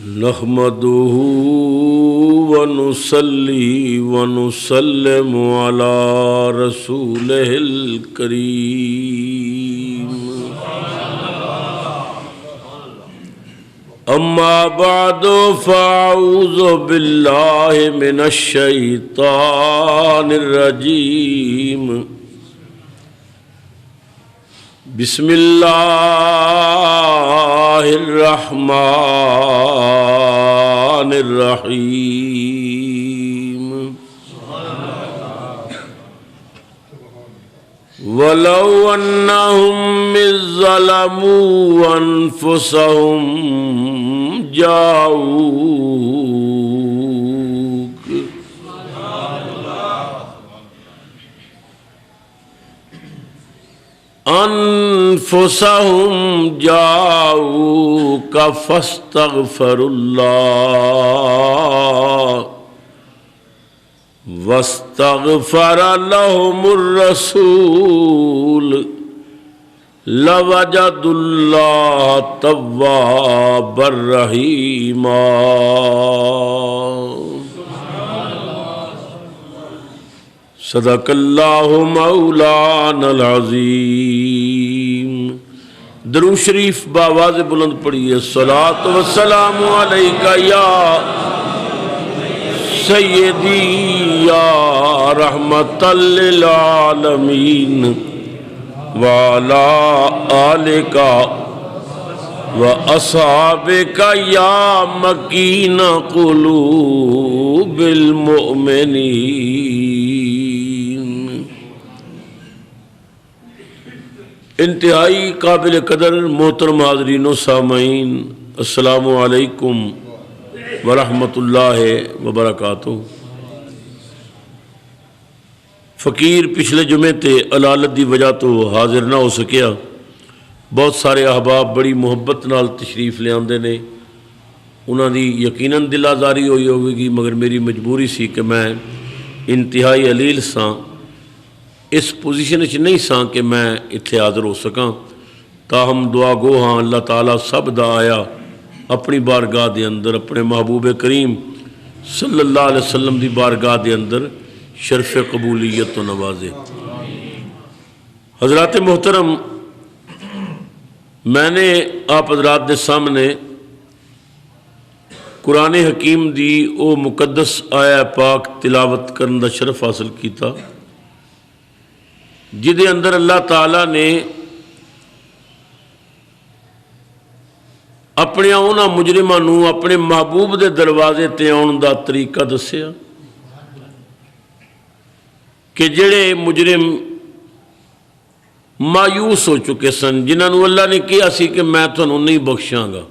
نحمده ونصلي ونسلم على رسوله الكريم أما بعد فأعوذ بالله من الشيطان الرجيم بسم اللہ الرحمن الرحیم وَلَوْ أَنَّهُمْ إِذْ ظَلَمُوا أَنفُسَهُمْ جَاءُوكَ فاستغفروا الله واستغفر لهم الرسول لوجدوا الله توابا رحيما صدق اللہ مولانا العظیم۔ درود شریف بآواز بلند پڑھیے، الصلاۃ والسلام علیکہ یا سیدی یا رحمت للعالمین وعلی آلکہ وَأَصْحَابِكَ يَا مَكِينَ قُلُوبِ الْمُؤْمِنِينَ۔ انتہائی قابل قدر محترم حاضرین و سامعین، السلام علیکم ورحمۃ اللہ وبرکاتہ۔ فقیر پچھلے جمعے تے علالت دی وجہ تو حاضر نہ ہو سکیا۔ بہت سارے احباب بڑی محبت نال تشریف لے آندے نے، انہاں دی یقیناً دل آزاری ہوئی ہوگی گی، مگر میری مجبوری سی کہ میں انتہائی علیل ساں، اس پوزیشن وچ نہیں ساں کہ میں اتھے حاضر ہو سکاں۔ تاہم دعا گو ہاں اللہ تعالیٰ سب دا آیا اپنی بارگاہ دے اندر اپنے محبوب کریم صلی اللہ علیہ وسلم دی بارگاہ دے اندر شرف قبولیت و نوازے۔ حضرات محترم، میں نے آپ حضرات دے سامنے قرآن حکیم دی او مقدس آیا پاک تلاوت کرن دا شرف حاصل کیتا، جدے اندر اللہ تعالیٰ نے اپنے اونا مجرماں نو اپنے محبوب دے دروازے تے آن دا طریقہ دسیا کہ جڑے مجرم مایوس ہو چکے سن، جنہاں نو اللہ نے کہا سی کہ میں تھانوں نہیں بخشاں گا۔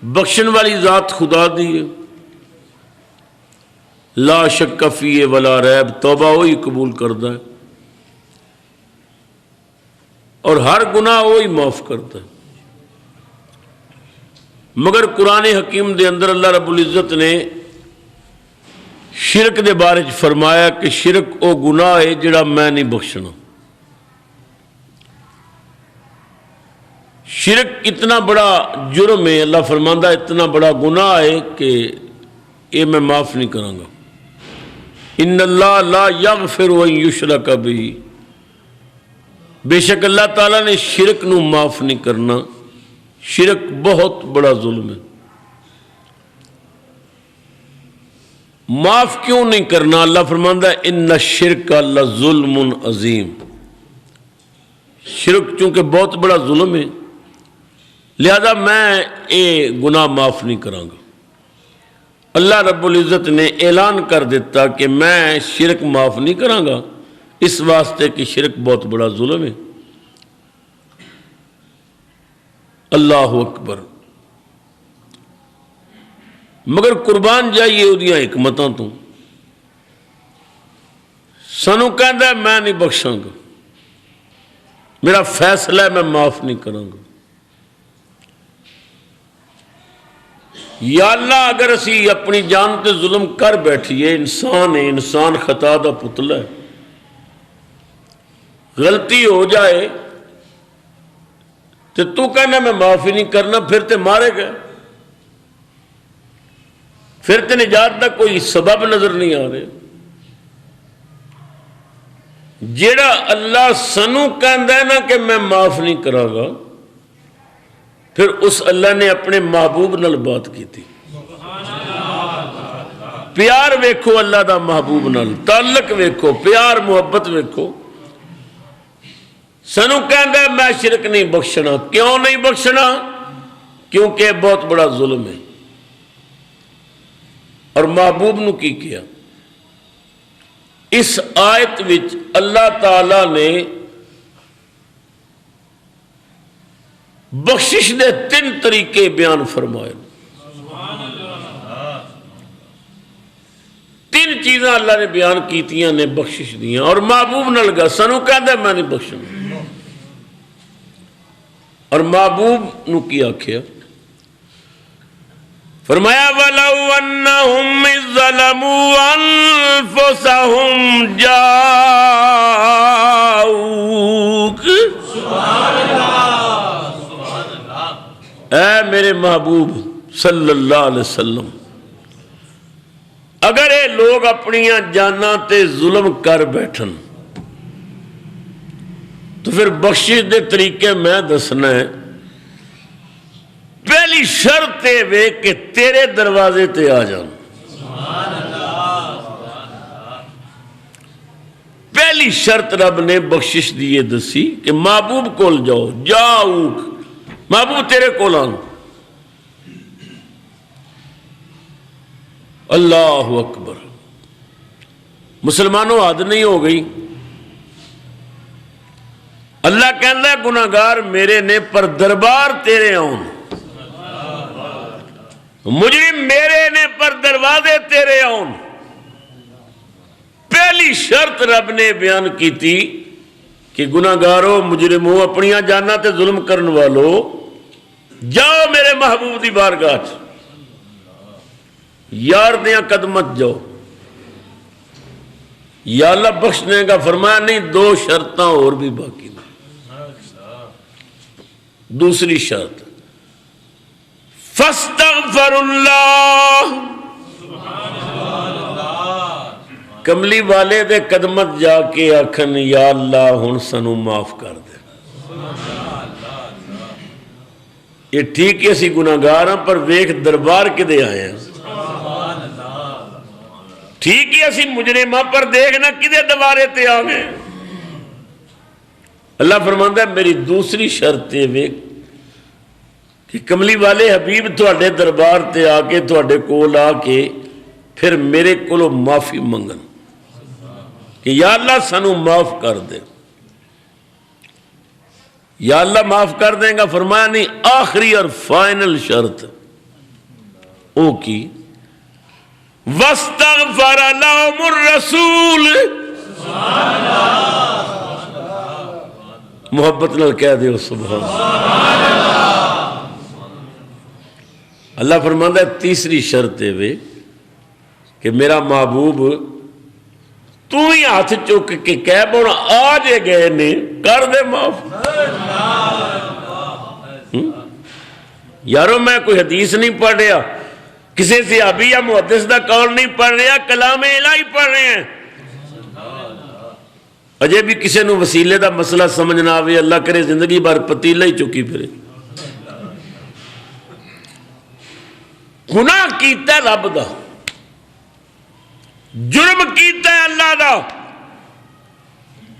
بخشن والی ذات خدا دی ہے، لا شک فیہ ولا ریب، توبہ وہی قبول کرتا ہے اور ہر گناہ وہی معاف کرتا ہے۔ مگر قرآن حکیم دے اندر اللہ رب العزت نے شرک دے بارے فرمایا کہ شرک او گناہ ہے جڑا میں نہیں بخشنا۔ شرک اتنا بڑا جرم ہے، اللہ فرماندہ اتنا بڑا گناہ ہے کہ یہ میں معاف نہیں کراں گا۔ ان اللہ لا یغفر ان یشرک بہ، بے شک اللہ تعالیٰ نے شرک نو معاف نہیں کرنا۔ شرک بہت بڑا ظلم ہے۔ معاف کیوں نہیں کرنا؟ اللہ فرماندہ ہے ان الشرک لظلم عظیم۔ شرک چونکہ بہت بڑا ظلم ہے، لہذا میں یہ گناہ معاف نہیں کراں گا۔ اللہ رب العزت نے اعلان کر دیتا کہ میں شرک معاف نہیں کراں گا، اس واسطے کہ شرک بہت بڑا ظلم ہے۔ اللہ اکبر۔ مگر قربان جائیے اودیاں حکمتاں تو، سانوں کہندا ہے میں نہیں بخشاں گا، میرا فیصلہ ہے میں معاف نہیں کراں گا۔ یا اللہ اگر اسی اپنی جان تے ظلم کر بیٹھیے، انسان ہے، انسان خطا دا پتلا ہے، غلطی ہو جائے تو تو کہنا میں معاف ہی نہیں کرنا، پھر تے مارے گا، پھر تے نجات کا کوئی سبب نظر نہیں آ رہے۔ جیڑا اللہ سنو کہندا ہے نا کہ میں معاف نہیں کرا گا، پھر اس اللہ نے اپنے محبوب نال بات کی تھی۔ پیار ویکھو اللہ دا محبوب نال، تعلق ویکھو، پیار محبت ویکھو۔ سنو کہندا ہے میں شرک نہیں بخشنا۔ کیوں نہیں بخشنا؟ کیونکہ بہت بڑا ظلم ہے۔ اور محبوب نو کی کیا؟ اس آیت وچ اللہ تعالی نے بخشش دے 3 طریقے بیان فرمائے۔ 3 چیزاں اللہ نے بیان کیتیاں نے بخشش دیاں، اور محبوب نہ لگا۔ سنو کہندا میں نہیں بخشنا، اور محبوب نو کی آکھیا؟ فرمایا وَلَوْ أَنَّهُمْ إِذْ ظَلَمُوا أَنفُسَهُمْ جَاءُوكَ۔ اے میرے محبوب صلی اللہ علیہ وسلم، اگر یہ لوگ اپنیاں جاناں تے ظلم کر بیٹھن تو پھر بخشش دے طریقے میں دسنا ہے۔ پہلی شرط یہ کہ تیرے دروازے تے آ جان۔ پہلی شرط رب نے بخشش دیے دسی کہ محبوب کول جاؤ، جاؤک، محبوب تیرے کول آن۔ اللہ اکبر۔ مسلمانوں حد نہیں ہو گئی؟ اللہ کہندا ہے گناہگار میرے نے پر دربار تیرے آن، مجرم میرے نے پر دروازے تیرے آن۔ پہلی شرط رب نے بیان کی تھی کہ گناہگاروں، مجرموں، اپنیاں جاناں تے ظلم کرن والو، جاؤ میرے محبوب دی بارگاہ چ، یار دیاں قدمت جاؤ۔ یا اللہ بخشنے کا فرمایا نہیں، 2 شرطاں اور بھی باقی۔ دوسری شرط فاستغفر اللہ، کملی والے دے قدمت جا کے آکھن یا اللہ ہن سنو معاف کر دے۔ یہ ٹھیک ہے اسی گناہگار ہاں، پر ویکھ دربار کدے آئے ہیں۔ ٹھیک ہے اسی مجرم ہاں، پر دیکھنا کدے دوارے تے آ گئے۔ اللہ فرماندا ہے میری دوسری شرط ہے کہ کملی والے حبیب تواڈے دربار تے آ کے، تواڈے کول آ کے پھر میرے کولوں معافی منگن کہ یا اللہ سانو معاف کر دے۔ یا اللہ معاف کر دیں گا؟ فرمایا نہیں، آخری اور فائنل شرط او کی وَاسْتَغْفَرَ لَهُمُ الرَّسُولُ۔ محبت نال کہہ دیو سبحان اللہ۔ اللہ فرماندا ہے تیسری شرط ہے کہ میرا محبوب تو ہی ہاتھ چک کے کہہ بونا آ جے گئے نے کر دے معاف۔ یارو میں کوئی حدیث نہیں پڑھ رہا، کسی صحابی یا محدث دا قول نہیں پڑھ رہا، کلام الہی پڑھ رہے ہیں۔ اجے بھی کسی نو وسیلے دا مسئلہ سمجھ نہ آوے، اللہ کرے زندگی بھر پتیلہ ہی چکی پھرے۔ گناہ کیتا ہے رب دا، جرم کیتا ہے اللہ دا،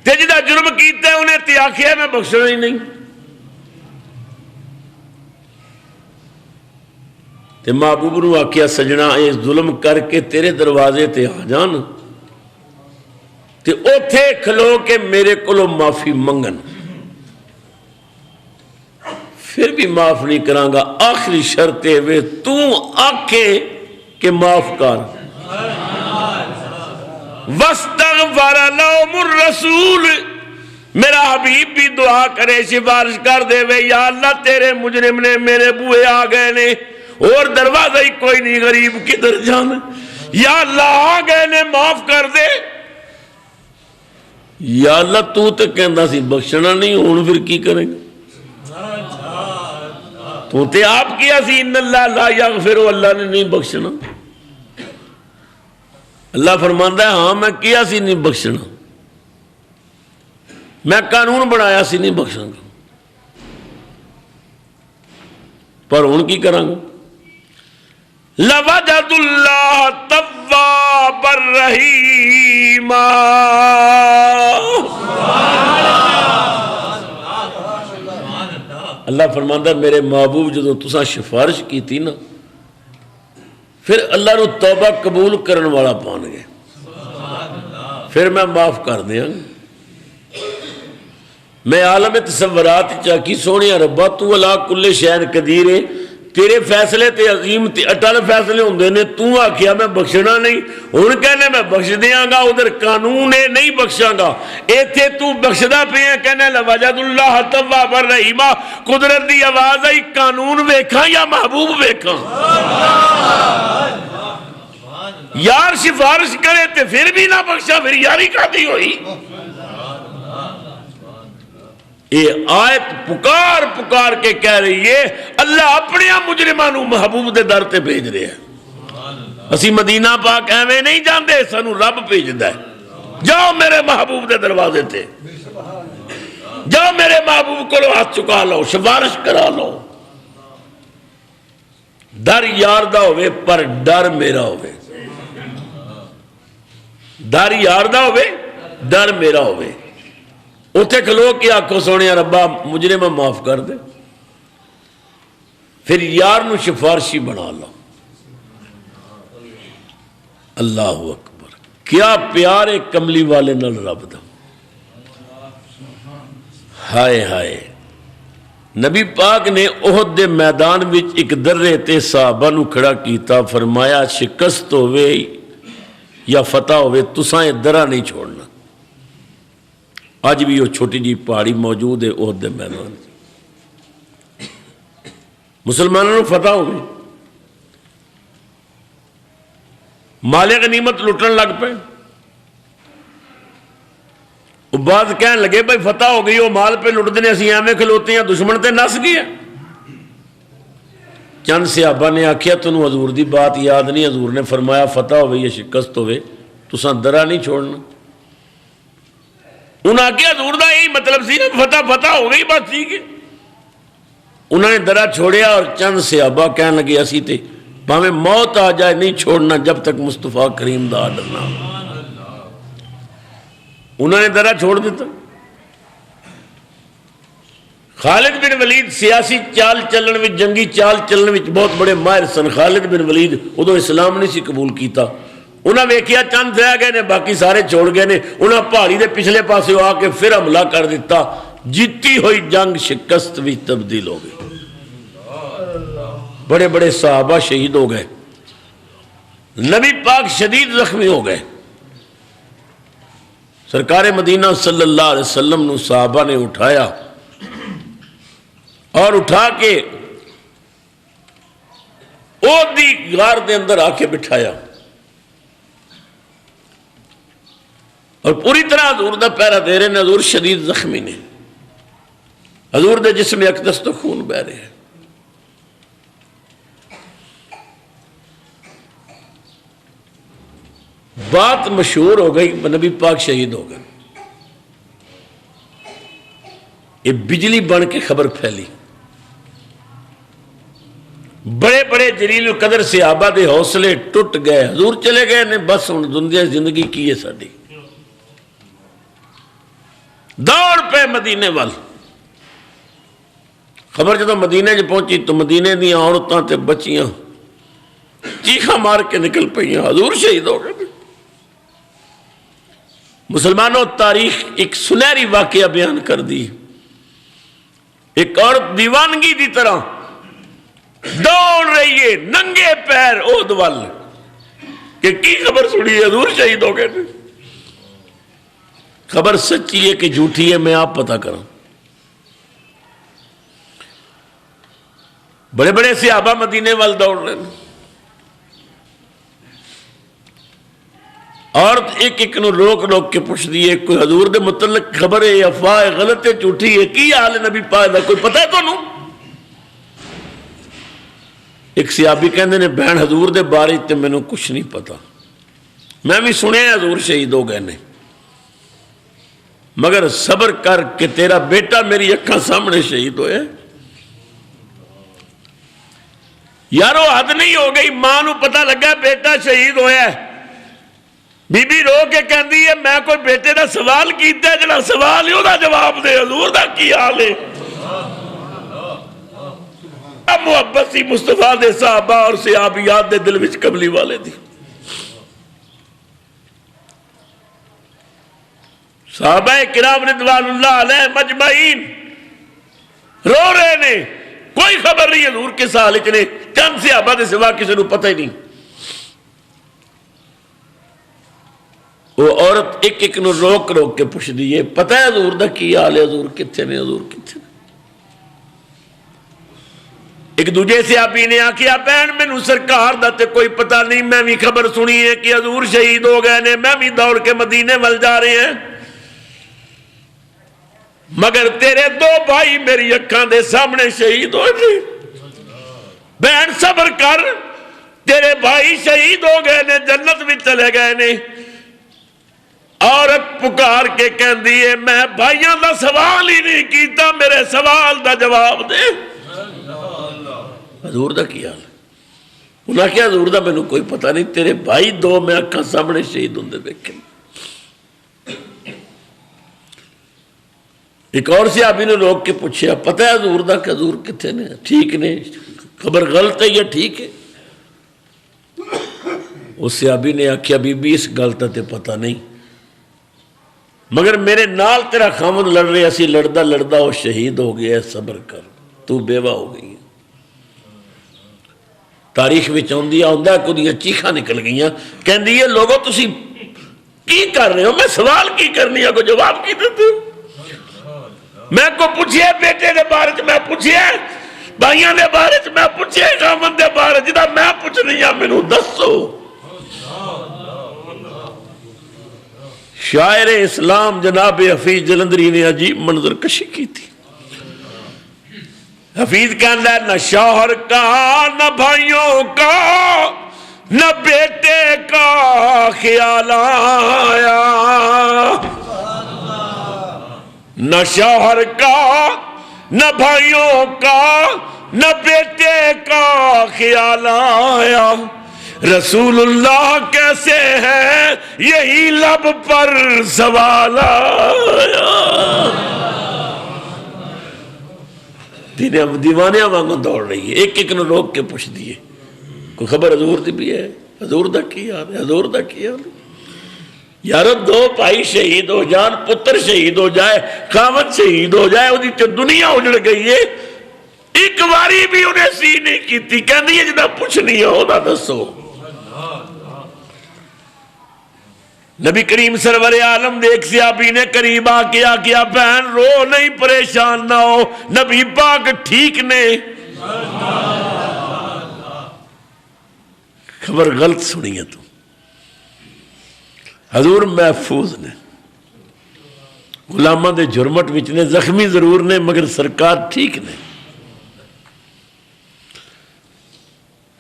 تے جدا جرم کیتا ہے انہیں تے آکھیا میں بخشنا ہی نہیں۔ تے محبوب نو آکھیا سجنا اے ظلم کر کے تیرے دروازے تے آ جان تے اوتھے کھلو کے میرے کولو معافی منگن، پھر بھی معاف نہیں کراں گا۔ آخری شرط ہے تو آکھے کہ معاف کر۔ وَاسْتَغْفَرَ لَهُمُ الرَّسُولُ، میرا حبیب بھی دعا کرے، سفارش کر دے وے یا اللہ تیرے مجرم نے میرے بوئے آ گئے نے اور دروازہ ہی کوئی نہیں، غریب کدھر جانا، یا اللہ آ گئے نے معاف کر دے۔ یا اللہ تو تے کہندا سی بخشنا نہیں، ہن پھر کی کریں گے؟ تو تے آپ کیا سی ان اللہ لا یغفر، اللہ نے نہیں بخشنا۔ اللہ فرماندا ہے ہاں میں کیا سی نہیں بخشنا، میں قانون بنایا سی نہیں بخشاں گا، پر ہن کی کراں گا؟ لَوَجَدُ اللَّهَ تَوَّابًا رَحِيمًا۔ اللہ فرماندا ہے میرے محبوب جدوں تساں سفارش کیتی نا، پھر اللہ نو توبہ قبول کرن والا پان گئے، پھر میں معاف کر دیاں۔ میں عالم تصورات چاکی سونے ربا تو علا کل شین قدیر ہے، تیرے فیصلے تے عظیم تے اٹل فیصلے ہوندے نے، تو آکھیا میں بخشنا نہیں، ہن کہنے میں بخش دیاں گا، ادھر قانون ہے نہیں بخشاں گا، ایتھے تو بخشدا پیا کہنے لَوَجَدُ اللَّهَ تَوَّابًا رَحِيمًا۔ قدرت دی آواز آئی قانون ویکھاں یا محبوب ویکھاں؟ یار سفارش کرے تے پھر بھی نہ بخشا، پھر یاری کھاتی ہوئی؟ یہ آیت پکار پکار کے کہہ رہی ہے اللہ اپنے مجرمانوں محبوب دے در تے بھیج رہے ہیں۔ اسی مدینہ پاک ایویں نہیں جاندے، سانو رب بھیجدا ہے، جاؤ میرے محبوب دے دروازے تے، جاؤ میرے محبوب کو ہاتھ چکا لو، سفارش کرا لو۔ در یار دا ہوئے پر ڈر میرا ہوئے، در یار دا ہوئے ڈر میرا ہوئے۔ اتھے کھلو کے آنکھوں سونے ربا مجرم معاف کر دے، پھر یار نو سفارشی بنا لو۔ اللہ اکبر، کیا پیار ہے کملی والے نال رب دا، ہائے ہائے۔ نبی پاک نے احد دے میدان وچ ایک درے تے صحابہ نو کھڑا کیتا، فرمایا شکست ہوئے یا فتح ہوئے تساں یہ درہ نہیں چھوڑنا۔ آج بھی وہ چھوٹی جی پہاڑی موجود ہے احد دے میدان، مسلمانوں نے فتح ہو گئی، مال غنیمت لٹن لگ پے، بعض کہنے لگے بھائی فتح ہو گئی وہ مال پہ لٹ دینے، اسی ایویں کھلوتے ہیں دشمن تے نس گیا۔ چند صحابہ نے آکھیا تنوں حضور دی بات یاد نہیں، حضور نے فرمایا فتح ہوئے یا شکست ہوئے تساں درہ نہیں چھوڑنا۔ انہوں نے کہا حضور دا یہی مطلب سی نا، فتح ہو گئی بات ٹھیک ہے۔ انہوں نے درہ چھوڑیا اور چند صحابہ کہنے لگے اسی تے بھاویں موت آ جائے نہیں چھوڑنا جب تک مصطفیٰ کریم دا آرڈر نہ ہو۔ انہوں نے درہ چھوڑ دیتا۔ خالد بن ولید سیاسی چال چلن وچ، جنگی چال چلن وچ بہت بڑے ماہر سن۔ خالد بن ولید ادو اسلام نہیں سی قبول کیتا، انہاں ویکھیا چند رہ گئے نے باقی سارے چھوڑ گئے نے، انہاں پہاڑی دے پچھلے پاسے آ کے پھر حملہ کر دیتا، جیتی ہوئی جنگ شکست وچ تبدیل ہو گئی، بڑے بڑے صحابہ شہید ہو گئے، نبی پاک شدید زخمی ہو گئے۔ سرکار مدینہ صلی اللہ علیہ وسلم نے صحابہ نے اٹھایا اور اٹھا کے اودی غار دے اندر آ کے بٹھایا اور پوری طرح حضور دا پہرا دے رہے ہیں۔ حضور شدید زخمی نے، حضور دے جسم اقدس تو خون بہ رہے ہیں۔ بات مشہور ہو گئی، نبی پاک شہید ہو گئے، یہ بجلی بن کے خبر پھیلی، بڑے بڑے جلیل القدر صحابہ دے حوصلے ٹوٹ گئے، حضور چلے گئے نے، بس ہن دنیا زندگی کی ہے ساری، دوڑ پہ مدینے وال۔ خبر جدو مدینے جو پہنچی تو مدینے دیا عورتاں تے بچیاں چیخاں مار کے نکل پئیاں، حضور شہید ہو گئے۔ مسلمانوں تاریخ ایک سنہری واقعہ بیان کر دی، ایک عورت دیوانگی دی طرح دوڑ رہی ہے ننگے پیر احد وال کہ کی خبر سنی ہے حضور شہید ہو گئے۔ خبر سچی ہے کہ جھوٹی ہے میں آپ پتہ کروں۔ بڑے بڑے صحابہ مدینے وال دوڑ رہے ہیں، اور ایک ایک نو روک روک کے پوچھ دیئے کوئی حضور دے متعلق خبر ہے، افواہ ہے، غلط ہے، جھوٹی ہے، کی حال ہے نبی پاک دا کوئی پتہ ہے تو نو؟ ایک صحابی کہندے نے بہن حضور دے بارے تے مینوں کچھ نہیں پتا، میں بھی سنیا حضور شہید ہو گئے نے، مگر صبر کر کہ تیرا بیٹا میری اکھاں سامنے شہید ہویا۔ یارو حد نہیں ہو گئی، ماں نو پتہ لگا بیٹا شہید ہویا ہے، بی بی رو کے کہندی ہے میں کوئی بیٹے دا سوال کیتا ہے، جڑا سوال ہے او دا جواب دے، حضور دا کی حال ہے۔ محبت سی مصطفیٰ دے صحابہ اور صحابیات دے دل وچ کملی والے دی۔ صحابہ کرام رضوان اللہ علیہ مجمعین رو رہے نے، کوئی خبر نہیں حضور کے سال نے، چند صحابہ دے سوا کسی نو پتہ ہی نہیں۔ وہ عورت ایک ایک نو روک روک کے پوچھ دیئے پتہ ہے حضور دا کی حال ہے، حضور کتھے نے، حضور کتھے نے۔ ایک دوجے صحابی نے آکھیا بہن مینوں سرکار دا تے کوئی پتہ نہیں، میں بھی خبر سنی ہے کہ حضور شہید ہو گئے نے، میں بھی دوڑ کے مدینے ول جا رہے ہیں، مگر تیرے دو بھائی میری اکھاں دے سامنے شہید ہوئے تھے۔ بہن صبر کر، تیرے بھائی شہید ہو گئے نے، جنت میں چلے گئے نے۔ عورت پکار کے کہندی ہے میں بھائیاں دا سوال ہی نہیں کیتا، میرے سوال دا جواب دے۔ حضور دا کی حال ہے؟ انہاں کیا حضور دا مینوں کوئی پتہ نہیں، تیرے بھائی دو میں اکھاں سامنے شہید ہوندے ویکھے۔ ایک اور صحابی نے روک کے پوچھا پتہ ہے حضور دا کہ حضور کتھے نے، ٹھیک نے، خبر غلط ہے یا ٹھیک ہے؟ اس صحابی نے آکھیا بی بی اس گل دا تے پتہ نہیں، مگر میرے نال تیرا خامد لڑ رہے اسی لڑدا لڑدا وہ شہید ہو گیا ہے، صبر کر، تو بیوہ ہو گئی ہے۔ تاریخ میں آندا ہے کدیاں چیخاں نکل گئیاں، کہندی ہے لوگوں تسی کی کر رہے ہو، میں سوال کی کرنی ہے، کو جواب کی دیتے ہو؟ میں کو پوچھئے بیٹے دے بارے چ میں پوچھئے، بھائیاں دے بارے چ میں پوچھئے، خامد دے بارے جدا میں پوچھنی ہے مینوں دسو۔ شاعر اسلام جناب حفیظ جلندری نے عجیب منظر کشی کی تھی۔ حفیظ کہنا ہے نہ شوہر کا نہ بھائیوں کا نہ بیٹے کا خیال آیا، نہ شوہر کا نہ بھائیوں کا نہ بیٹے کا خیال آیا، رسول اللہ کیسے ہیں یہی لب پر سوال آیا۔ دیوانے وانگو دوڑ رہی ہے، ایک ایک نے روک کے پوچھ دیئے کوئی خبر حضور دی بھی ہے، حضور دا کی حال ہے، حضور دا کی حال ہے۔ یارو دو بھائی شہید ہو جان، پتر شہید ہو جائے، خامد شہید ہو جائے، وہ دی دنیا اجڑ گئی ہے، ایک واری بھی انہیں سی نہیں کی تھی، کہندی ہے جدا پوچھنی ہو دا دسو۔ نبی کریم سرور عالم دیکھ صحابی نے قریب آ کیا بہن رو نہیں، پریشان نہ ہو، نبی پاک ٹھیک نے۔ خبر غلط سنی ہے تو حضور محفوظ نے، غلامہ دے جرمٹ وچ نے، زخمی ضرور نے مگر سرکار ٹھیک نے۔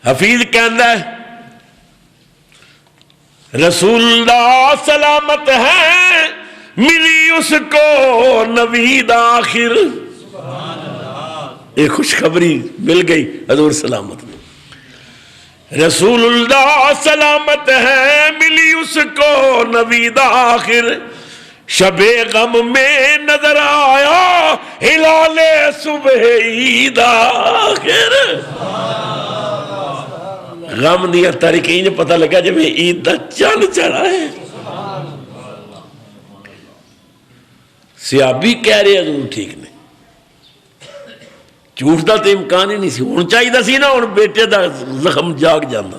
حفیظ کہندا ہے رسول اللہ سلامت ہے، ملی اس کو نوید آخر، ایک خوشخبری مل گئی حضور سلامت میں، رسول اللہ سلامت ہے، ملی اس کو نوید آخر، شب غم میں نظر آیا ہلال صبح عید آخر۔ غم دیا تاریخیں جو پتہ لگا جب عید دا چاند چڑھا ہے۔ صحابی کہہ رہے حضور ٹھیک نے، جھوٹ دا تے امکان ہی نہیں سی، ہن چاہیے سی نا، ہن بیٹے دا زخم جاگ جانا،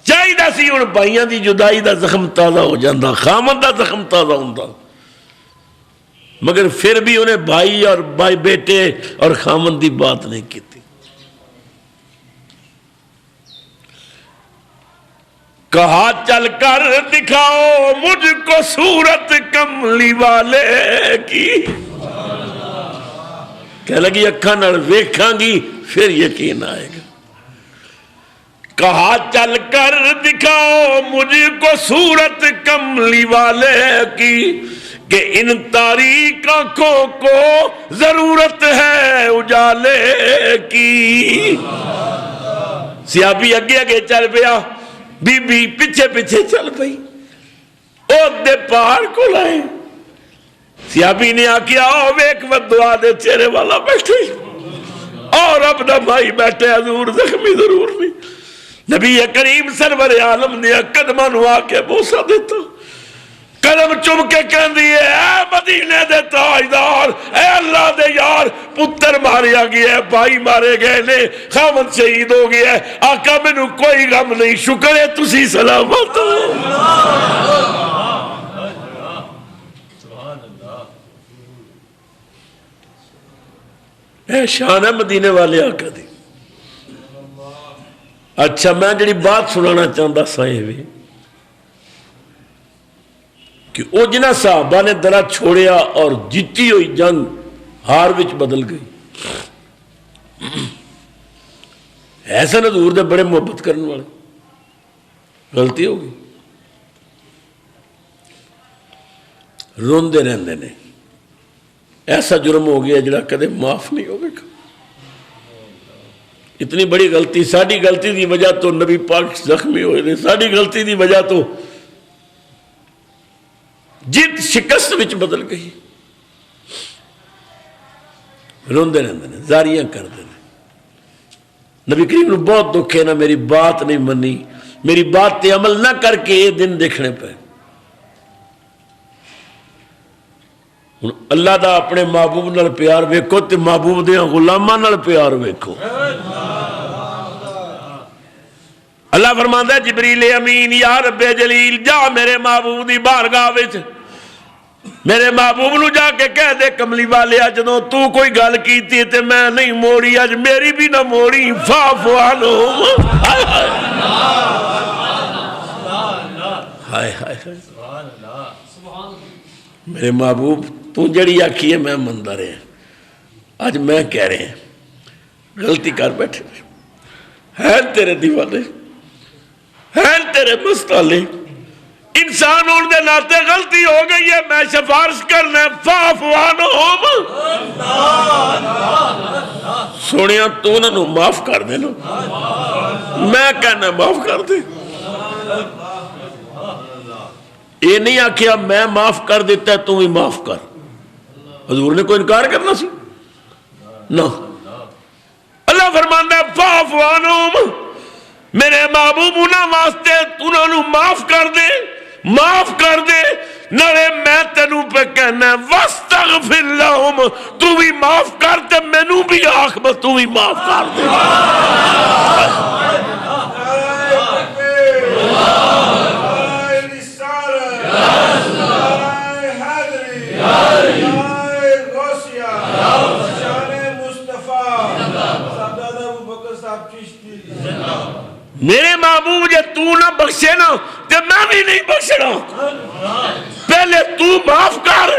چاہیے سی ہن بھائیاں دی جدائی دا زخم تازہ ہو جانا، خامد دا زخم تازہ ہوندا، مگر پھر بھی انہیں بھائی اور بھائی بیٹے اور خامد دی بات نہیں کی تھی۔ کہا چل کر دکھاؤ مجھ کو صورت کملی والے کی، کہہ لگی اکھاں نال ویکھاں گی پھر یقین آئے گا۔ کہا چل کر دکھاؤ مجھ کو صورت کملی والے کی، کہ ان تاریک آنکھوں کو ضرورت ہے اجالے کی۔ سیابی اگے اگے چل پیا، بی بی پیچھے پیچھے چل پئی، او دے پہاڑ کو لائے۔ سیابی نے آکیا او ویک ودعا دے چہرے والا بیٹھے، اور اپنا بھائی بیٹھے، حضور زخمی ضرور نہیں۔ نبی کریم سرور عالم نے قدمہ نو آ کے بوسا دیتا، قدم چم کے کہن دیئے اے مدینے دے تاجدار، اے اللہ دے یار، پتر ماریا گیا ہے، بھائی مارے گئے نے، خامد شہید ہو گیا ہے، آقا میں نو کوئی غم نہیں، شکر ہے تسی سلامت ہو۔ اے شان ہے مدینے والے آقا دی۔ اچھا میں جڑی بات سنانا چاہتا سائیں بھی کہ او جنہ صحابہ نے درہ چھوڑیا اور جیتی ہوئی جنگ ہار وچ بدل گئی۔ ایسا حضور دے بڑے محبت کرنے والے، غلطی ہوگی، روندے رہندے نے، ایسا جرم ہو گیا جڑا کدے معاف نہیں ہوگا۔ اتنی بڑی غلطی، ساڑھی غلطی دی وجہ تو نبی پاک زخمی ہوئے نے، ساڑھی غلطی دی وجہ تو جیت شکست وچ بدل گئی۔ روندے رہندے نے، زاریاں کردے نے، نبی کریم نے بہت دکھ ہے نا، میری بات نہیں منی، میری بات تے عمل نہ کر کے یہ دن دیکھنے پہ۔ اللہ دا اپنے محبوب نال پیار ویکھو تے محبوب دیاں غلاماں نال پیار ویکھو۔ اللہ فرماندا ہے جبریل امین یا رب جلیل جا میرے محبوب دی بارگاہ وچ، میرے محبوب نو جا کے کہہ دے کملی والے جدوں تو کوئی گل کیتی تے میں نہیں موڑی، اج میری بھی نہ موڑی، فاعف عنہم۔ ہائے ہائے ہائے، میرے محبوب تو جڑی آکھی ہے میں مندہ رہے ہیں، آج میں کہہ رہے ہیں غلطی کر بیٹھے ہیں تیرے دیوانے، ہیں تیرے مستالے، انسان ہونے دے ناتے غلطی ہو گئی ہے، میں سفارش کرنا ہے فاعف عنہم۔ سونیاں تو انہوں نے معاف کر دے لو، میں کہنا معاف کر دے۔ یہ نہیں آکھیا میں معاف کر دیتا ہے تو بھی معاف کر، حضور نے کوئی انکار کرنا سی نہ۔ اللہ فرماندا ہے فاعف عنہم، میرے محبوب انہاں واسطے انہوں نے معاف کر دے، معاف کر دے، نرے میں تینوں پہ کہنا ہے واستغفر لہم، تو بھی معاف کر دے، مینوں بھی آنکھ میں تو بھی معاف کر دے۔ میرے محبوب جے تو نہ بخشے نا تے میں بھی نہیں بخشنا، پہلے تو معاف کر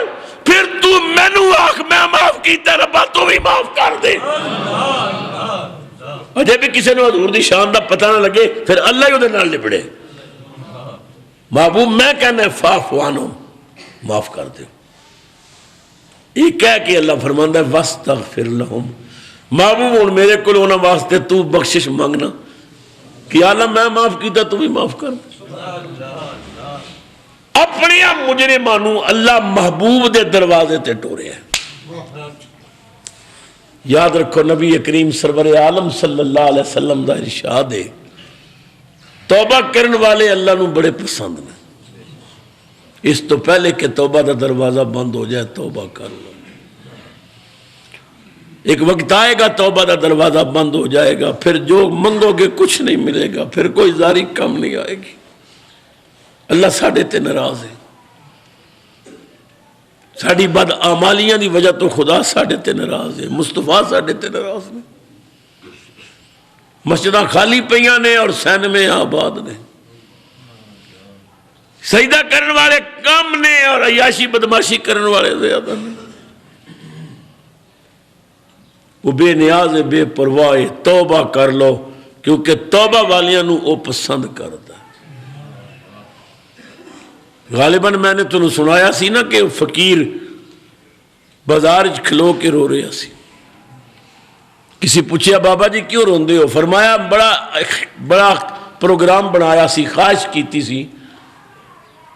پھر تو مینو آکھ میں معاف کیتا ربا تو بھی معاف کر دے۔ اجے بھی کسی نے حضور دی شان دا پتہ نہ لگے پھر اللہ ہی ادھر نال لپڑے۔ محبوب میں کہنا ہے فاعف عنہم، معاف کر دے۔ یہ کہہ کے اللہ فرماندا ہے واستغفر لہم، محبوب ہن میرے کول انہاں واسطے تو بخشش مانگنا کہ اللہ میں معاف کیتا تو بھی معاف کر۔ اپنے مجرمانو اللہ محبوب دے دروازے تے ٹورے ہیں۔ یاد رکھو نبی کریم سرور عالم صلی اللہ علیہ وسلم دا ارشاد ہے توبہ کرن والے اللہ نو بڑے پسند نے، اس تو پہلے کہ توبہ دا دروازہ بند ہو جائے توبہ کر لو۔ ایک وقت آئے گا توبہ دا دروازہ بند ہو جائے گا، پھر جو منگو گے کچھ نہیں ملے گا، پھر کوئی زاری کم نہیں آئے گی۔ اللہ ساڑھے تے ناراض ہے، ساڑھی بد اعمالیاں دی وجہ تو خدا ساڑھے تے ناراض ہے، مصطفیٰ ساڑھے تے ناراض نے۔ مسجدہ خالی پہیاں نے اور سین میں آباد نے، سجدہ کرن والے کم نے اور عیاشی بدماشی کرن والے زیادہ نے۔ وہ بے نیاز بے پرواہ توبہ کر لو کیونکہ توبہ والیاں نو وہ پسند کرتا ہے۔ غالباً میں نے تنہوں سنایا سی نا کہ فقیر بازار کھلو کے رو رہا سی، کسی پوچھیا بابا جی کیوں روندے ہو؟ فرمایا بڑا پروگرام بنایا سی، خواہش کیتی سی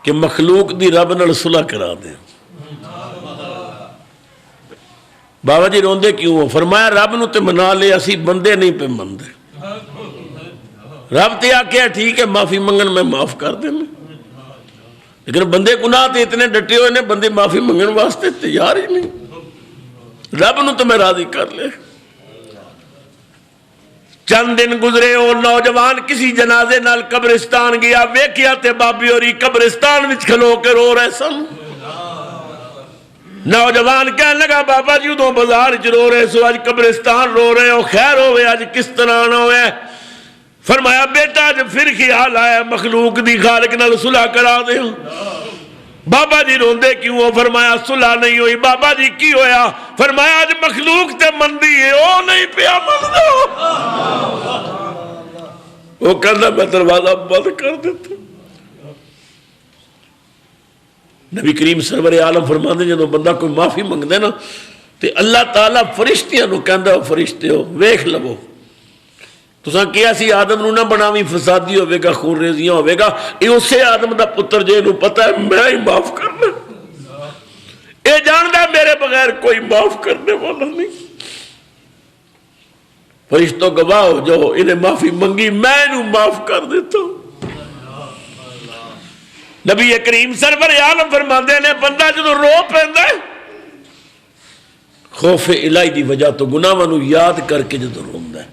کہ مخلوق دی رب نال صلح کرا دیں۔ بابا جی روندے کیوں ہو؟ فرمایا رب نو تے منا لیا سی، بندے نہیں پہ مندے۔ رب تے آکھیا ٹھیک ہے معافی منگن میں معاف کر دیں، لیکن بندے گناہ تے اتنے ڈٹے ہوئے نے، بندے معافی منگن واسطے تیار ہی نہیں۔ رب نو تو میں راضی کر لے۔ چند دن گزرے، وہ نوجوان کسی جنازے نال قبرستان گیا، ویکھیا تے بابی ہوری قبرستان وچ کھلو کے رو رہے سن۔ نوجوان کہنے لگا بابا جی ادھوں بازار چ رو رہے سو، اج قبرستان رو رہے ہو، خیر ہوئے اج کس طرح نہ ہوئے؟ فرمایا بیٹا اج پھر خیال آیا مخلوق دی خالق نال صلح کرا دے۔ بابا جی روندے کیوں ہو؟ فرمایا صلح نہیں ہوئی۔ بابا جی کی ہویا؟ فرمایا اج مخلوق تے مندی ہے، او نہیں پیا مندا۔ وہ کہنا میں دروازہ بند کر دیتا۔ نبی کریم سرور عالم فرماندے جدوں بندہ کوئی معافی منگدے نا تے اللہ تعالیٰ فرشتیاں نو کہندا فرشتے ہو ویکھ لو، تساں کیا سی آدم نو نہ بناویں فسادی ہوے گا، خون ریزیاں ہوے گا، اے اسے آدم دا پتر جے نو پتہ ہے میں ہی معاف کرنا، اے جاندا میرے بغیر کوئی معاف کرنے والا نہیں۔ فرشتوں گواہ ہو جاؤ، انہیں معافی منگی میں انہوں معاف کر دیتا ہوں۔ نبی کریم سرور عالم فرماندے نے بندہ جدو رو پیندا ہے خوف الہی دی وجہ تو گناہاں نو یاد کر کے جدو روندا ہے،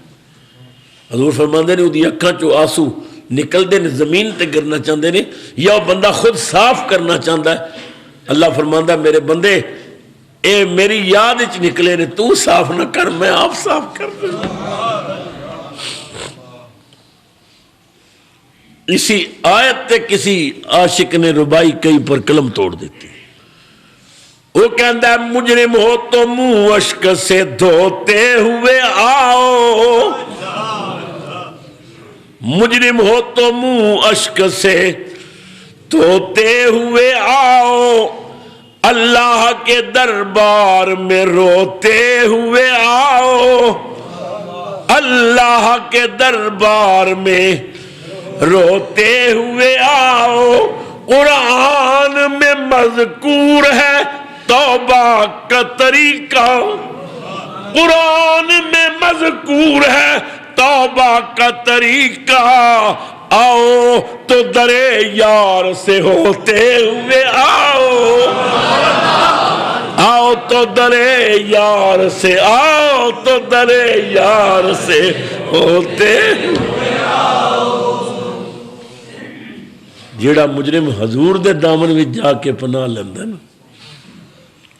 حضور فرماندے نے اودی اکھاں چوں آنسو نکلدے نے، زمین تے گرنا چاہندے نے، یا وہ بندہ خود صاف کرنا چاہندا ہے۔ اللہ فرماندا میرے بندے اے میری یاد وچ نکلے نے، تو صاف نہ کر میں آپ صاف کر دوں۔ اسی آیت تے کسی عاشق نے ربائی کئی پر قلم توڑ دیتی، وہ کہندا ہے مجرم ہو تو منہ اشک سے دھوتے ہوئے آؤ، مجرم ہو تو منہ اشک سے دھوتے ہوئے آؤ، اللہ کے دربار میں روتے ہوئے آؤ، اللہ کے دربار میں روتے ہوئے آؤ، قرآن میں مذکور ہے توبہ کا طریقہ، قرآن میں مذکور ہے توبہ کا طریقہ، آؤ تو درے یار سے ہوتے ہوئے آؤ، آؤ تو درے یار سے، آؤ تو درے یار سے ہوتے ہوئے آؤ۔ جیڑا مجرم حضور دے دامن میں جا کے پناہ لیندے نا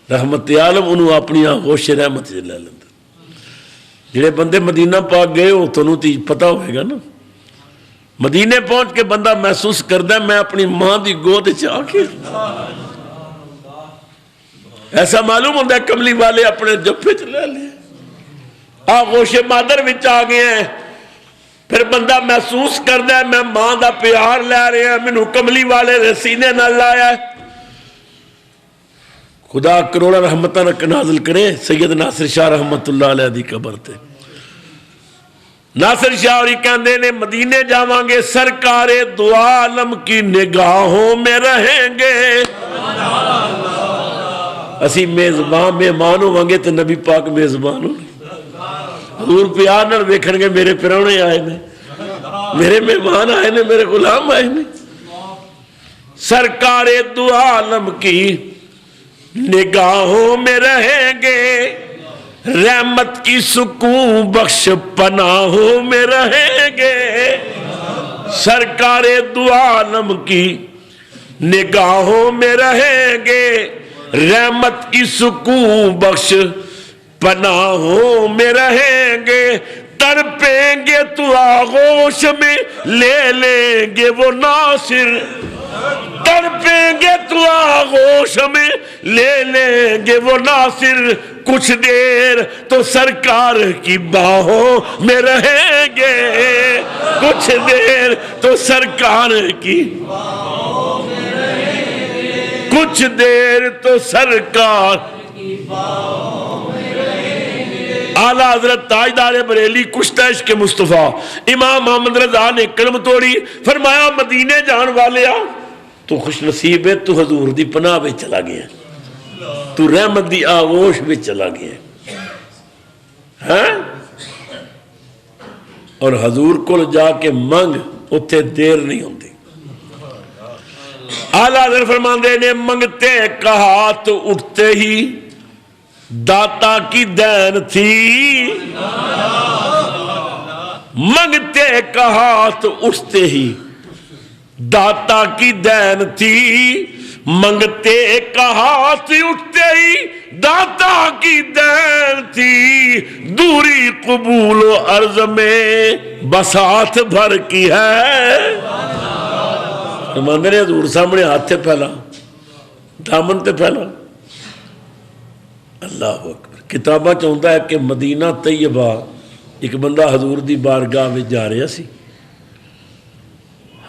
رحمت عالم انہوں اپنی آغوش رحمت سے لے لیندے۔ جیڑے بندے مدینہ پاک گئے ہو تو انہوں تی پتہ ہوئے گا نا، مدینے پہنچ کے بندہ محسوس کردہ ہے میں اپنی ماں دی گود چاہ کے، ایسا معلوم ہوتا ہے کملی والے اپنے جفے چ لے لے، آغوش مادر وچ آ گئے ہیں، پھر بندہ محسوس کردہ ہے میں ماں دا پیار لے رہے ہیں، میں کملی والے سینے نہ لایا ہے۔ خدا کروڑا رحمتہ نہ نازل کرے سید ناصر شاہ رحمت اللہ علیہ دی قبر تے۔ ناصر شاہ اور کہندے نے مدینے جاواں گے سرکار دو عالم کی نگاہوں میں رہیں گے، اسی میزبان مہمان ہوواں گے تو نبی پاک میزبان ہوں، حضور پیار نال ویکھن گے میرے پرانے آئے نے، میرے مہمان آئے نے، میرے غلام آئے نے۔ سرکار دو عالم کی نگاہوں میں رہیں گے، رحمت کی سکون بخش پناہوں میں رہیں گے، سرکار دو عالم کی نگاہوں میں رہیں گے، رحمت کی سکون بخش پناہوں میں رہیں گے، تڑپیں گے تو آغوش میں لے لیں گے وہ ناصر، تڑپیں گے تو آغوش میں لے لیں گے وہ ناصر، کچھ دیر تو سرکار کی باہوں میں رہیں گے، کچھ دیر تو سرکار کی باہوں میں رہیں گے، کچھ دیر تو سرکار کی باہوں میں رہیں گے۔ اعلیٰ حضرت تاجدار بریلی کشتہ عشق مصطفیٰ امام محمد رضا نے کلم توڑی، فرمایا مدینے جان والیا تو خوش نصیب ہے، تو حضور دی پناہ میں چلا گیا، تو رحمت دی آغوش میں چلا گیا ہاں؟ اور حضور کو جا کے منگ، اتھے دیر نہیں ہوتی۔ اعلیٰ حضرت فرماندے نے منگتے کہا تو اٹھتے ہی داتا کی دین تھی، منگتے کہا تو اٹھتے ہی داتا کی دین تھی، منگتے کہا تو اٹھتے ہی داتا کی دین تھی، دوری قبول و عرض میں بساط بھر کی ہے۔ فرماندے نے حضور سامنے ہاتھ تے پھیلا، دامن تے پھیلا۔ اللہ اکبر۔ کتابہ چاہتا ہے کہ مدینہ طیبہ ایک بندہ حضور دی بارگاہ میں جا رہا سی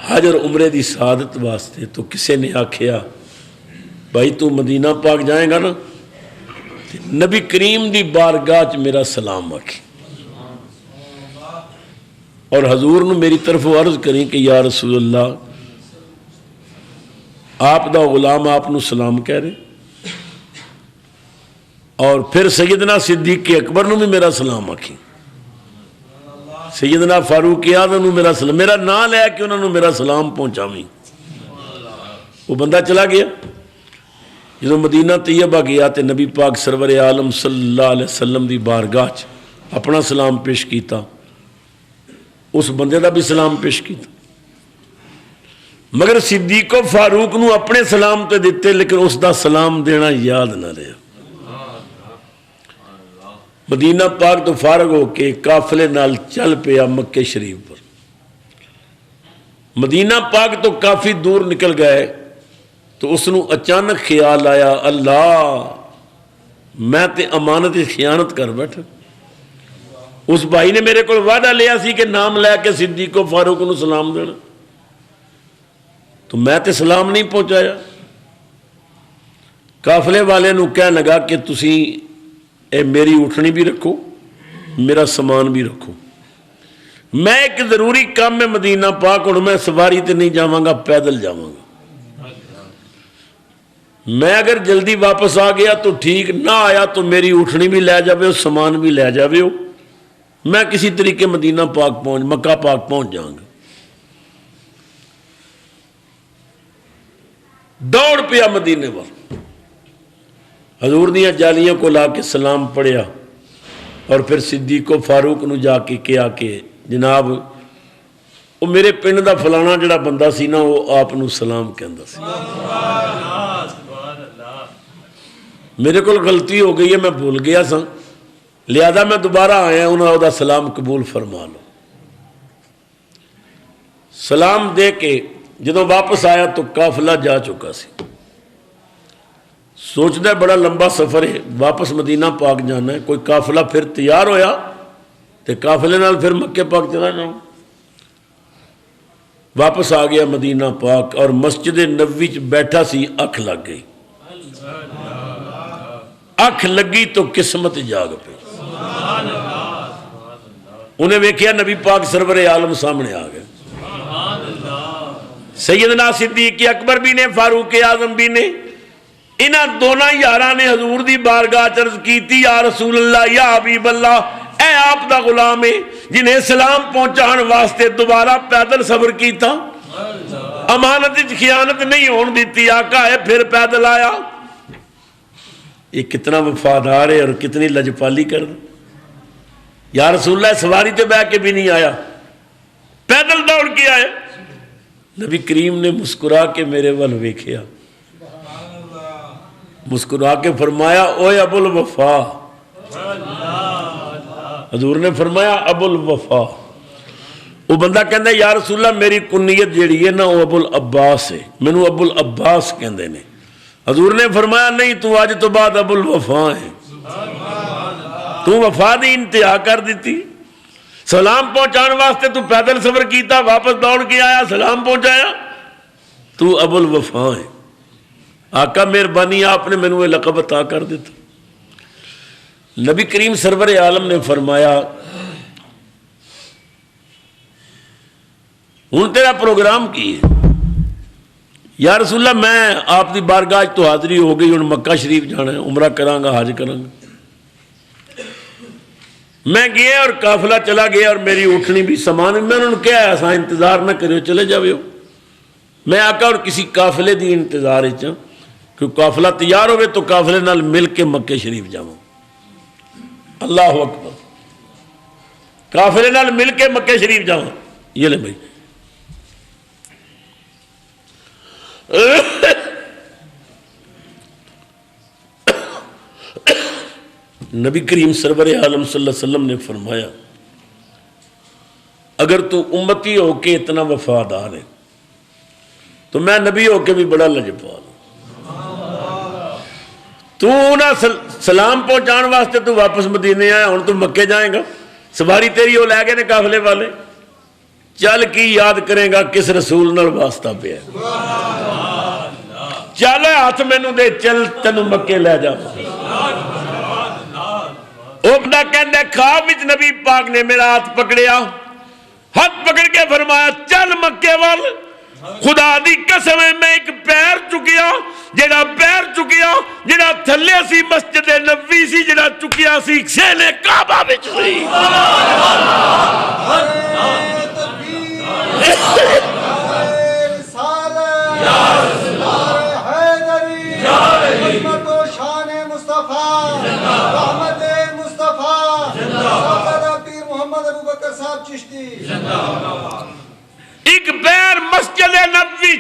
حج اور عمرے دی سعادت واسطے، تو کسے نے آکھیا بھائی تو مدینہ پاک جائیں گا نا، نبی کریم دی بارگاہ چ میرا سلام آکھی اور حضور نے میری طرف عرض کریں کہ یا رسول اللہ آپ دا غلام آپ نو سلام کہہ رہے، اور پھر سیدنا صدیق اکبر نو بھی میرا سلام آکھی، سیدنا فاروق اعظم نو میرا سلام، میرا نام لے کہ انہوں نے میرا سلام پہنچاویں۔ وہ بندہ چلا گیا۔ جدو مدینہ طیبہ گیا تے نبی پاک سرور عالم صلی اللہ علیہ وسلم دی بارگاہ چ اپنا سلام پیش کیتا، اس بندے دا بھی سلام پیش کیتا، مگر صدیق و فاروق نو اپنے سلام تے دیتے، لیکن اس دا سلام دینا یاد نہ رہا۔ مدینہ پاک تو فارغ ہو کے قافلے نال چل پیا مکے شریف پر۔ مدینہ پاک تو کافی دور نکل گئے تو اس نو اچانک خیال آیا اللہ میں تے امانت خیانت کر بیٹھا، اس بھائی نے میرے کو وعدہ لیا سی کہ نام لے کے صدیق و فاروق نو سلام دینا، تو میں تے سلام نہیں پہنچایا۔ قافلے والے نو کہنے لگا کہ تسی اے میری اٹھنی بھی رکھو، میرا سامان بھی رکھو، میں ایک ضروری کام میں مدینہ پاک اور میں سواری تے نہیں جاواں گا، پیدل جاواں گا، میں اگر جلدی واپس آ گیا تو ٹھیک، نہ آیا تو میری اٹھنی بھی لے جاوے ہو، سامان بھی لے جاوے ہو، میں کسی طریقے مدینہ پاک مکہ پاک پہنچ جاؤں گا۔ دوڑ پیا مدینے پر، حضور دیاں جالیوں کو لا کے سلام پڑھیا، اور پھر صدیق و فاروق نو جا کے کیا کہ جناب وہ میرے پنڈ دا فلانا جڑا بندہ سی نا وہ آپ نو سلام کہندا سی، میرے کو غلطی ہو گئی ہے، میں بھول گیا سا، لہذا میں دوبارہ آیا، انہوں دا سلام قبول فرما لو۔ سلام دے کے جدوں واپس آیا تو قافلہ جا چکا سی، سوچتا ہے بڑا لمبا سفر ہے، واپس مدینہ پاک جانا ہے، کوئی قافلہ پھر تیار ہویا تے قافلے نال پھر مکے پاک چلا جاؤں۔ واپس آ گیا مدینہ پاک اور مسجد نبوی چ بیٹھا سی، اکھ لگ گئی، اکھ لگی تو قسمت جاگ پئی، انہیں ویکھیا نبی پاک سرور عالم سامنے آ گئے، سیدنا صدیق اکبر بھی نے، فاروق اعظم بھی نے، انہاں دونوں یاراں نے حضور دی بارگاہ عرض کیتی یا رسول اللہ یا حبیب اللہ، اے آپ دا غلام ہے جنہیں سلام پہنچان واسطے دوبارہ پیدل سفر کیتا، امانت خیانت نہیں ہون دیتی، آقا ہے پھر پیدل آیا۔ یہ کتنا وفادار ہے اور کتنی لجپالی کر دے، یا رسول اللہ سواری تے بیٹھ کے بھی نہیں آیا، پیدل دوڑ کے آئے۔ نبی کریم نے مسکرا کے میرے ول ویکھیا، مسکرا کے فرمایا اوے ابو الوفا، حضور نے فرمایا ابو الوفا۔ وہ بندہ کہندا یا رسول اللہ میری کنیت جیڑی ہے نا وہ ابو العباس ہے، مینوں ابو العباس کہندے نے۔ حضور نے فرمایا نہیں تو آج تو بعد ابو الوفا ہے۔ تو وفا دی انتہا کر دیتی. سلام پہنچان واسطے تو پیدل سفر کیتا, واپس دوڑ کے آیا, سلام پہنچایا. تو ابو الوفا ہے. آقا مہربانی آپ نے مینوں یہ لقب عطا کر دیتا. نبی کریم سرور عالم نے فرمایا ہوں تیرا پروگرام کی ہے؟ یا رسول اللہ میں آپ دی بارگاہ تو حاضری ہو گئی, ہوں مکہ شریف جانا ہے, عمرہ کراں گا, حج کراں گا. میں گیا اور قافلہ چلا گیا اور میری اٹھنی بھی سامان, میں انہوں نے کہا ایسا انتظار نہ کریو, چلے جاؤ. میں آقا اور کسی قافلے دی انتظار چاہ کہ قافلہ تیار ہوئے تو قافلے نال مل کے مکہ شریف جاؤں. اللہ اکبر. قافلے نال مل کے مکہ شریف جاؤں. یہ لے بھائی نبی کریم سرور عالم صلی اللہ علیہ وسلم نے فرمایا اگر تو امتی ہو کے اتنا وفادار ہے تو میں نبی ہو کے بھی بڑا لجپال ہوں. تو نہ سلام پہنچان واسطے تو واپس مدینے آیا, ہوں تو مکے جائیں گا. سواری تیری وہ لے گئے نے قافلے والے, چل کی یاد کریں گا کس رسول نال واسطہ پہ ہے. چل ہاتھ مینوں دے, چل تینوں مکے لے جا. وہ بندہ کہندا خواب وچ نبی پاک نے میرا ہاتھ پکڑیا, ہاتھ پکڑ کے فرمایا چل مکے وال. خدا دی قسم ہے میں ایک پیر چکیا, جڑا پیر چکیا جڑا تھلے سی مسجد نبوی سی, جڑا چکیا سی سینے کعبہ وچ سی. ایک پیر مسجد نبوی,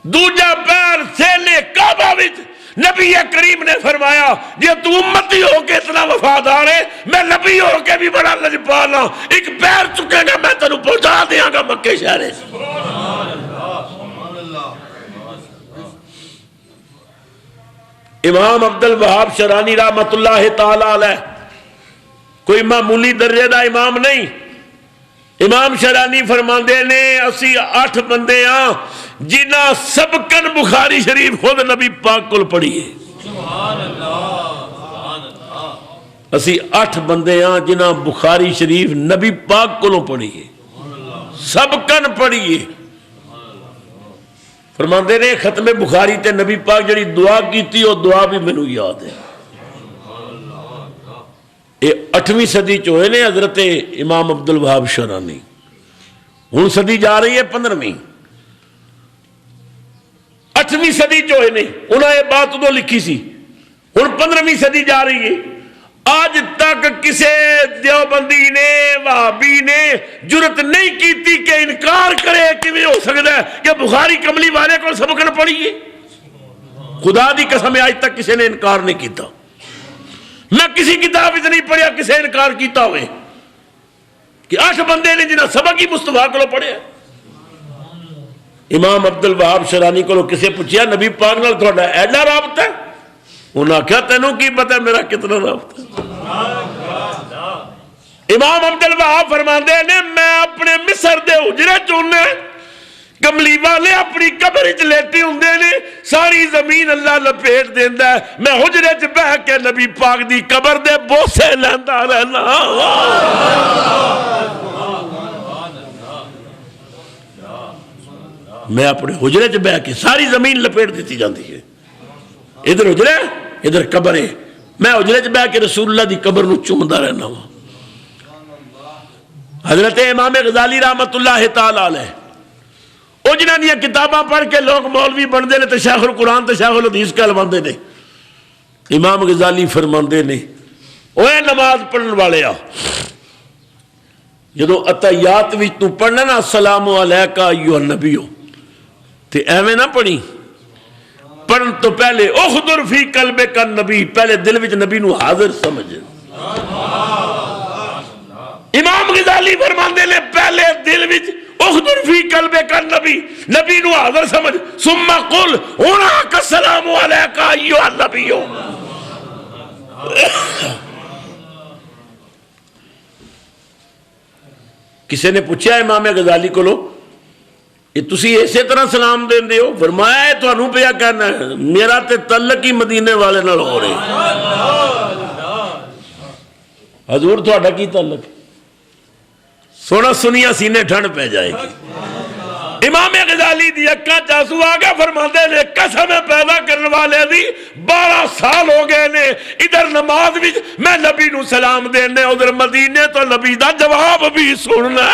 دوجا پیر سینے کعبہ وچ. نبی کریم نے فرمایا جے تو امتی ہو کے اتنا وفادار ہے, میں نبی ہو کے بھی بڑا لجپال ہوں. ایک پیر چکے گا میں تینوں پہنچا دیاں گا مکے شہر سے. امام عبد الوہاب شرانی رحمت اللہ تعالی علیہ کوئی معمولی درجے دا امام نہیں. امام شرانی فرماندے نے اسی 8 بندے ہاں جنہ سبقن بخاری شریف خود نبی پاک کو پڑھی ہے. اسی 8 بندے ہاں جنہ بخاری شریف نبی پاک کو پڑھی ہے, سبقن پڑھی ہے. فرماندے نے ختم بخاری تے نبی پاک جڑی دعا کیتی وہ دعا بھی مینوں یاد ہے. یہ 8ویں صدی چوئے نے حضرت امام عبد الوہاب شرانی. ہوں صدی جا رہی ہے 15ویں, 8ویں صدی چوئے نے انہوں نے بات ادو لکھی سی, ہوں 15ویں صدی جا رہی ہے. آج تک کسے دیوبندی نے وہابی نے جرت نہیں کیتی کہ انکار کرے کہ ہو سکتا ہے کہ بخاری کملی والے کو سبقن پڑھیے. خدا دی قسم آج تک کسی نے انکار نہیں کیتا. میں کسی کتاب وچ نہیں پڑھیا کسی انکار کیتا ہوئے کہ 8 بندے نے جنہاں سبق ہی مصطفیٰ کو پڑھیا. امام عبد الوہاب شرانی کو کسے پوچھیا نبی پاک نال تہاڈا ایڈا رابطہ ہے؟ انہاں کہا تینوں کی پتہ میرا کتنا رابطہ ہے. امام عبد الوہاب فرماندے نے میں اپنے مصر دے حجرے چونے کملی والے اپنی قبر وچ لیٹے ہوندے نے, ساری زمین اللہ لپیٹ دیندا ہے, میں حجرے وچ بیٹھ کے نبی پاک دی قبر دے بوسے لیندا رہنا. میں اپنے حجرے وچ بیٹھ کے ساری زمین لپیٹ دیتی جاندی ہے, ادھر حجرے ادھر قبر ہے, میں حجرے وچ بیٹھ کے رسول اللہ دی قبر نو چومدا رہنا وا. حضرت امام غزالی رحمت اللہ تعالی علیہ وہ جنہاں دیا کتاباں پڑھ کے لوگ مولوی بندے نے تے شیخ القرآن تے شیخ الحدیث کہلواندے نے. امام غزالی فرماندے نے اوے نماز پڑھن والے آ, جدو اتحیات وچ تو پڑھنا نا السلام علیکہ ایھا النبی تے ایویں نہ پڑھی, پڑھن تو پہلے اخدر فی قلبک النبی, پہلے دل وچ نبی نو حاضر سمجھ. امام غزالی فرماندے نے پہلے دل وچ اخدر فی قلبک النبی, نبی نو حاضر سمجھ. ثم قل هناك السلام علیکہ ایھا النبی. کسی نے پوچھا امام غزالی کو یہ تسی اسی طرح سلام دیندے ہو؟ فرمایا ہے تانوں پیا کہنا ہے میرا تے تعلق ہی مدینے والے نال ہو رہے. حضور تہاڈا کی تعلق؟ سونا سنیا سینے ٹھنڈ پہ جائے گی. امام غزالی دی اکھاں چ آنسو آ گیا. فرماندے نے قسم پیدا کرنے والے دی 12 سال ہو گئے نے ادھر نماز بھی میں نبی نو سلام دینے ادھر مدینے تو نبی دا جواب بھی سننا.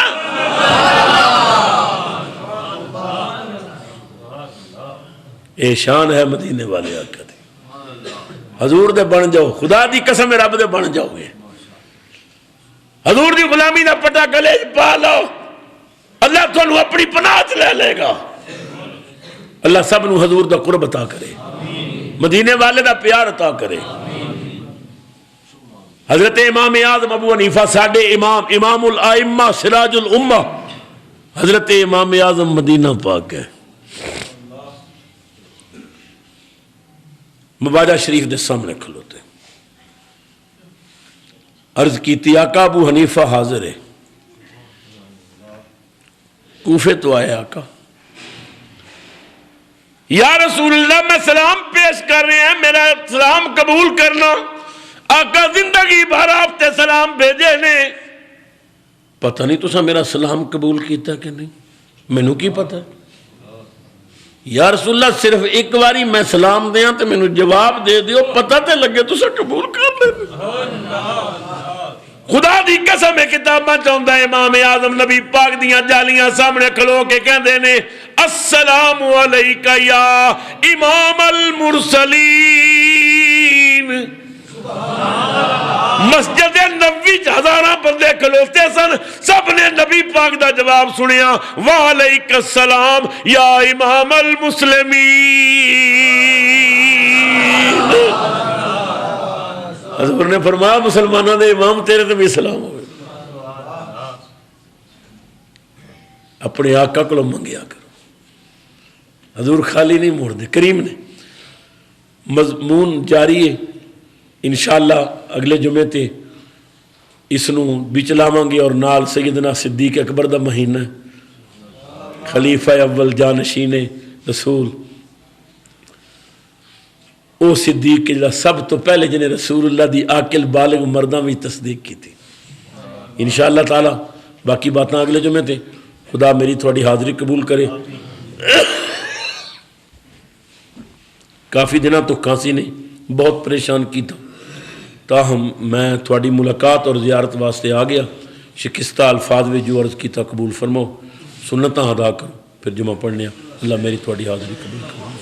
اے شان ہے مدینے والے آقا دی. حضور دے بن جاؤ خدا دی قسم رب دے بن جاؤ گے. حضور دی غلامی دا پٹا گلے پا لو اللہ تانوں اپنی پناہ چ لے لے گا. اللہ سب نو حضور دا قرب عطا کرے مدینے والے دا پیار عطا کرے. حضرت امام اعظم ابو حنیفہ ساڈے امام الائمہ سراج الامہ حضرت امام اعظم مدینہ پاک ہے. مبارہ شریف دے سامنے کھلوتے عرض کیتی آقا ابو حنیفہ حاضر ہے. کوفے تو آئے آقا. یا رسول اللہ میں سلام پیش کر رہے ہیں میرا سلام قبول کرنا. آقا زندگی بھر آپ تے سلام بھیجے نے پتہ نہیں تسا میرا سلام قبول کیتا کہ نہیں مینوں کی پتہ. یا رسول اللہ صرف ایک باری میں سلام دیاں تے مینوں جواب دے دیو پتہ تے لگے تسا قبول کر لے. خدا دی قسم ہے کتاباں چاہتا ہے امام اعظم نبی پاک دیاں جالیاں سامنے کھلو کے کہندے نے السلام علیکہ یا امام المرسلین. مسجد نبوی ہزاراں بندے کھلوتے سن سب نے نبی پاک دا جواب سنیا وعلیکہ السلام یا امام المسلمین. حضور نے فرمایا مسلمانوں دے امام تیرے تے بھی سلام ہوئے. اپنے آقا کو منگیا کرو. حضور خالی نہیں موڑ دے. کریم نے مضمون جاری ہے انشاءاللہ اگلے جمعے تے اس نو بچلاواں گے اور نال سیدنا صدیق اکبر دا مہینہ خلیفہ اول جانشین رسول او صدیق کے جڑا سب تو پہلے جنہیں رسول اللہ دی عاقل بالغ مرداں بھی تصدیق کی تھی. انشاءاللہ تعالی باقی باتاں اگلے جمعے تے خدا میری تھوڑی حاضری قبول کرے. کافی دنوں تو کھانسی نے بہت پریشان کی تاہم میں تھوڑی ملاقات اور زیارت واسطے آ گیا. شکستہ الفاظ میں جو عرض کی قبول فرماؤ سنتاں ادا کرو پھر جمعہ پڑھنے اللہ میری تھوڑی حاضری قبول کرو.